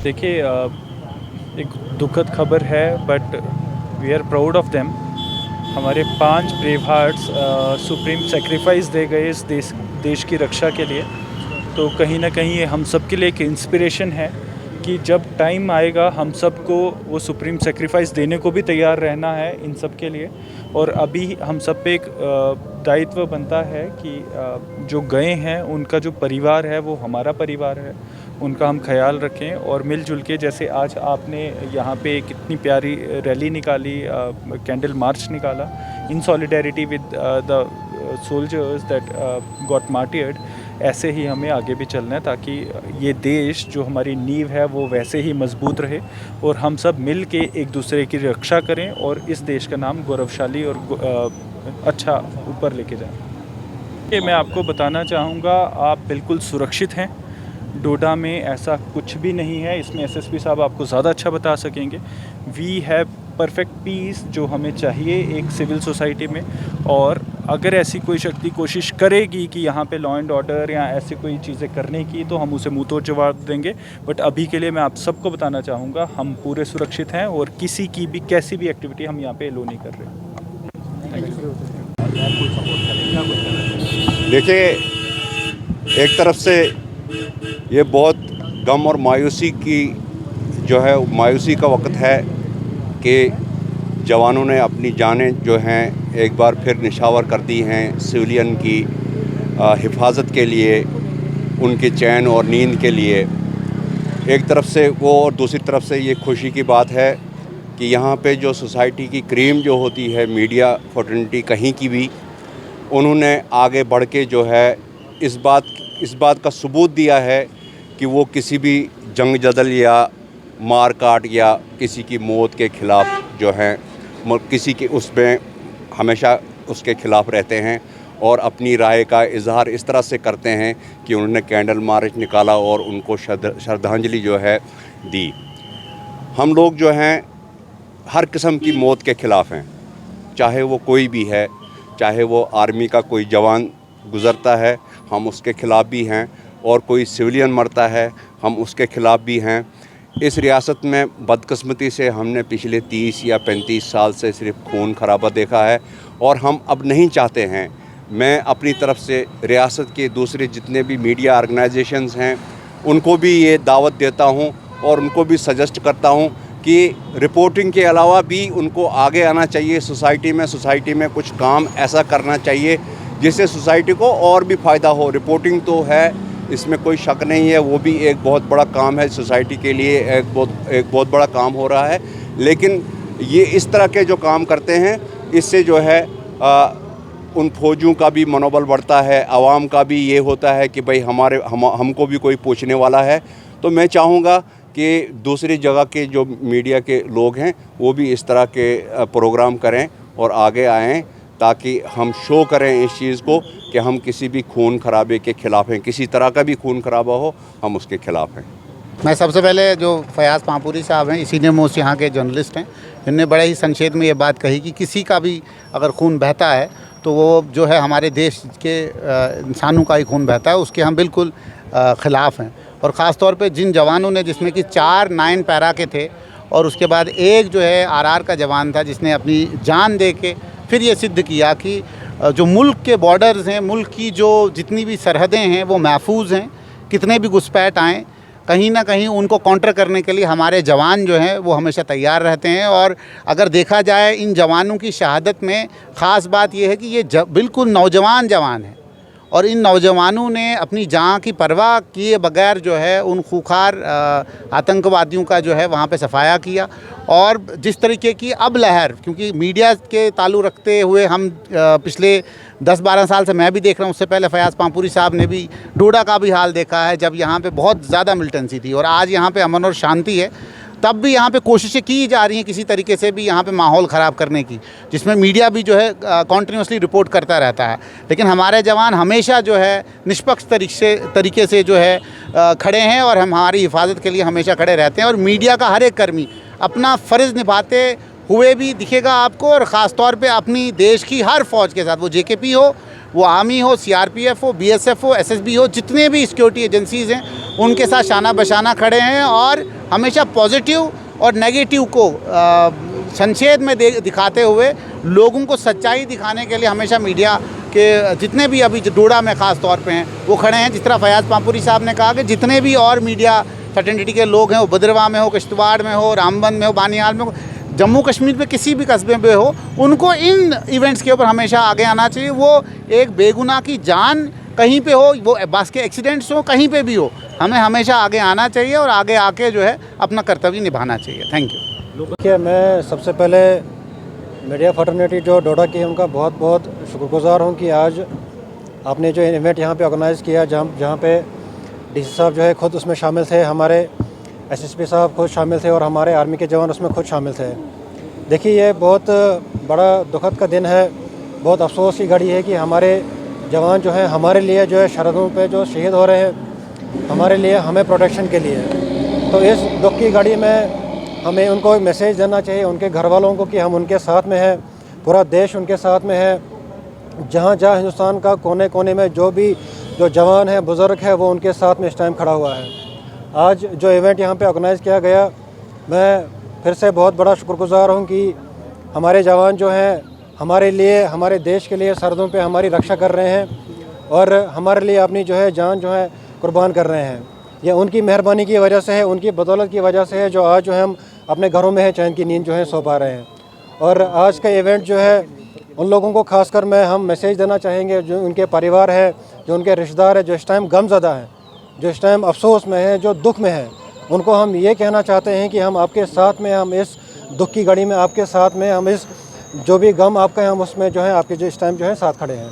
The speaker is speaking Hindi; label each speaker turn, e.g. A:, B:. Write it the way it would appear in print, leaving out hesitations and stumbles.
A: देखिए, एक दुखद खबर है, but we are proud of them. हमारे 5 ब्रेव हार्ट्स सुप्रीम सेक्रीफाइस दे गए इस देश की रक्षा के लिए। तो कहीं ना कहीं ये हम सब के लिए एक इंस्पिरेशन है कि जब टाइम आएगा हम सबको वो सुप्रीम सेक्रीफाइस देने को भी तैयार रहना है इन सब के लिए। और अभी हम सब पे एक दायित्व बनता है कि जो गए हैं उनका जो परिवार है वो हमारा परिवार है, उनका हम ख्याल रखें और मिलजुल के, जैसे आज आपने यहाँ पे एक इतनी प्यारी रैली निकाली, कैंडल मार्च निकाला in solidarity with the soldiers that got martyred. ऐसे ही हमें आगे भी चलना है ताकि ये देश जो हमारी नींव है वो वैसे ही मजबूत रहे और हम सब मिल के एक दूसरे की रक्षा करें और इस देश का नाम गौरवशाली और अच्छा ऊपर लेके जाएं। ये मैं आपको बताना चाहूँगा, आप बिल्कुल सुरक्षित हैं। डोडा में ऐसा कुछ भी नहीं है, इसमें एसएसपी साहब आपको ज़्यादा अच्छा बता सकेंगे। वी हैव परफेक्ट पीस जो हमें चाहिए एक सिविल सोसाइटी में। और अगर ऐसी कोई शक्ति कोशिश करेगी कि यहाँ पे लॉ एंड ऑर्डर या ऐसी कोई चीज़ें करने की, तो हम उसे मुँह तोड़ जवाब देंगे। बट अभी के लिए मैं आप सबको बताना चाहूँगा, हम पूरे सुरक्षित हैं और किसी की भी कैसी भी एक्टिविटी हम यहाँ पे एलो नहीं कर रहे।
B: देखिए, एक तरफ से ये बहुत गम और मायूसी का वक्त है कि जवानों ने अपनी जानें जो हैं एक बार फिर निछावर कर दी हैं सिविलियन की हिफाजत के लिए, उनके चैन और नींद के लिए। एक तरफ से वो और दूसरी तरफ से ये खुशी की बात है कि यहाँ पे जो सोसाइटी की क्रीम जो होती है, मीडिया फ्रेटर्निटी कहीं की भी, उन्होंने आगे बढ़ के जो है इस बात का सबूत दिया है कि वो किसी भी जंग जदल या मार काट या किसी की मौत के ख़िलाफ़ जो हैं, किसी के उसमें हमेशा उसके ख़िलाफ़ रहते हैं और अपनी राय का इजहार इस तरह से करते हैं कि उन्होंने कैंडल मार्च निकाला और उनको श्रद्धांजलि जो है दी। हम लोग जो हैं हर किस्म की मौत के ख़िलाफ़ हैं, चाहे वो कोई भी है, चाहे वो आर्मी का कोई जवान गुज़रता है हम उसके ख़िलाफ़ भी हैं, और कोई सिविलियन मरता है हम उसके ख़िलाफ़ भी हैं। इस रियासत में बदकिस्मती से हमने पिछले 30 या 35 साल से सिर्फ खून खराबा देखा है और हम अब नहीं चाहते हैं। मैं अपनी तरफ से रियासत के दूसरे जितने भी मीडिया ऑर्गेनाइजेशंस हैं उनको भी ये दावत देता हूँ और उनको भी सजेस्ट करता हूँ कि रिपोर्टिंग के अलावा भी उनको आगे आना चाहिए। सोसाइटी में कुछ काम ऐसा करना चाहिए जिससे सोसाइटी को और भी फ़ायदा हो। रिपोर्टिंग तो है, इसमें कोई शक नहीं है, वो भी एक बहुत बड़ा काम है सोसाइटी के लिए, एक बहुत बड़ा काम हो रहा है। लेकिन ये इस तरह के जो काम करते हैं, इससे जो है उन फौजियों का भी मनोबल बढ़ता है, आवाम का भी ये होता है कि भाई हमको भी कोई पूछने वाला है। तो मैं चाहूँगा कि दूसरी जगह के जो मीडिया के लोग हैं वो भी इस तरह के प्रोग्राम करें और आगे आएँ, ताकि हम शो करें इस चीज़ को कि हम किसी भी खून खराबे के ख़िलाफ़ हैं, किसी तरह का भी खून खराबा हो हम उसके ख़िलाफ़ हैं।
C: मैं सबसे पहले जो फयाज़ पामपुरी साहब हैं, सीनियर मोस्ट यहाँ के जर्नलिस्ट हैं, इन्होंने बड़े ही संक्षेप में ये बात कही कि किसी का भी अगर खून बहता है तो वो जो है हमारे देश के इंसानों का ही खून बहता है, उसके हम बिल्कुल ख़िलाफ़ हैं। और ख़ास तौर पे जिन जवानों ने, जिसमें कि 4 9 पैरा के थे और उसके बाद एक जो है आरआर का जवान था जिसने अपनी जान दे के फिर ये सिद्ध किया कि जो मुल्क के बॉर्डर्स हैं, मुल्क की जो जितनी भी सरहदें हैं वो महफूज हैं। कितने भी घुसपैठ आएँ, कहीं ना कहीं उनको काउंटर करने के लिए हमारे जवान जो हैं वो हमेशा तैयार रहते हैं। और अगर देखा जाए इन जवानों की शहादत में ख़ास बात यह है कि ये बिल्कुल नौजवान जवान हैं और इन नौजवानों ने अपनी जान की परवाह किए बगैर जो है उन खूंखार आतंकवादियों का जो है वहाँ पे सफाया किया। और जिस तरीके की अब लहर, क्योंकि मीडिया के ताल्लुक़ रखते हुए हम पिछले 10-12 साल से मैं भी देख रहा हूँ, उससे पहले फयाज़ पामपुरी साहब ने भी डोडा का भी हाल देखा है जब यहाँ पे बहुत ज़्यादा मिलिटेंसी थी, और आज यहाँ पे अमन और शांति है, तब भी यहाँ पे कोशिशें की जा रही हैं किसी तरीके से भी यहाँ पे माहौल ख़राब करने की, जिसमें मीडिया भी जो है कॉन्टिन्यूसली रिपोर्ट करता रहता है। लेकिन हमारे जवान हमेशा जो है निष्पक्ष तरीके से जो है खड़े हैं और हम हमारी हिफाजत के लिए हमेशा खड़े रहते हैं। और मीडिया का हर एक कर्मी अपना फ़र्ज़ निभाते हुए भी दिखेगा आपको, और ख़ास तौर पे अपनी देश की हर फ़ौज के साथ, वो जेकेपी हो, वो आर्मी हो, सीआरपीएफ हो, बीएसएफ हो, एसएसबी हो, जितने भी सिक्योरिटी एजेंसीज़ हैं उनके साथ शाना बशाना खड़े हैं। और हमेशा पॉजिटिव और नेगेटिव को संक्षेप में दिखाते हुए लोगों को सच्चाई दिखाने के लिए हमेशा मीडिया के जितने भी अभी डोडा में ख़ास तौर पे हैं वो खड़े हैं। जिस तरह फयाज़ पामपुरी साहब ने कहा कि जितने भी और मीडिया फैटर्निटी के लोग हैं, वो भद्रवाह में हो, किश्तवाड़ में हो, रामबन में हो, बानियाल में हो, जम्मू कश्मीर में किसी भी कस्बे में हो, उनको इन इवेंट्स के ऊपर हमेशा आगे आना चाहिए। वो एक बेगुनाह की जान कहीं पे हो, वो बस के एक्सीडेंट्स हो, कहीं पे भी हो, हमें हमेशा आगे आना चाहिए और आगे आके जो है अपना कर्तव्य निभाना चाहिए। Thank you.
D: देखिए, मैं सबसे पहले मीडिया फैटर्निटी जो डोडा की है उनका बहुत बहुत शुक्रगुजार हूँ कि आज आपने जो इवेंट यहाँ पे ऑर्गेनाइज़ किया, जहाँ पे डीसी साहब जो है खुद उसमें शामिल थे, हमारे एसएसपी साहब खुद शामिल थे और हमारे आर्मी के जवान उसमें खुद शामिल थे। देखिए, ये बहुत बड़ा दुखद का दिन है, बहुत अफसोस की घड़ी है कि हमारे जवान जो हैं हमारे लिए जो है सरहदों पे जो शहीद हो रहे हैं, हमारे लिए, हमें प्रोटेक्शन के लिए। तो इस दुख की घड़ी में हमें उनको एक मैसेज देना चाहिए, उनके घर वालों को, कि हम उनके साथ में हैं, पूरा देश उनके साथ में है। जहाँ जहाँ हिंदुस्तान का कोने कोने में जो जवान है, बुज़ुर्ग है, वो उनके साथ में इस टाइम खड़ा हुआ है। आज जो इवेंट यहाँ पे ऑर्गेनाइज़ किया गया, मैं फिर से बहुत बड़ा शुक्रगुजार हूँ कि हमारे जवान जो हैं हमारे लिए, हमारे देश के लिए सरहदों पे हमारी रक्षा कर रहे हैं और हमारे लिए अपनी जो है जान जो है कुर्बान कर रहे हैं। यह उनकी मेहरबानी की वजह से है, उनकी बदौलत की वजह से है जो आज जो है हम अपने घरों में है चैन की नींद जो है सो पा रहे हैं। और आज का इवेंट जो है उन लोगों को खासकर हम मैसेज देना चाहेंगे जो उनके परिवार है, जो उनके रिश्तेदार है, जो इस टाइम गमज़दा हैं, जो इस टाइम अफसोस में है, जो दुख में है, उनको हम ये कहना चाहते हैं कि हम आपके साथ में, हम इस दुख की घड़ी में आपके साथ में, हम इस जो भी गम आपका है हम उसमें जो है आपके जो इस टाइम जो है साथ खड़े हैं।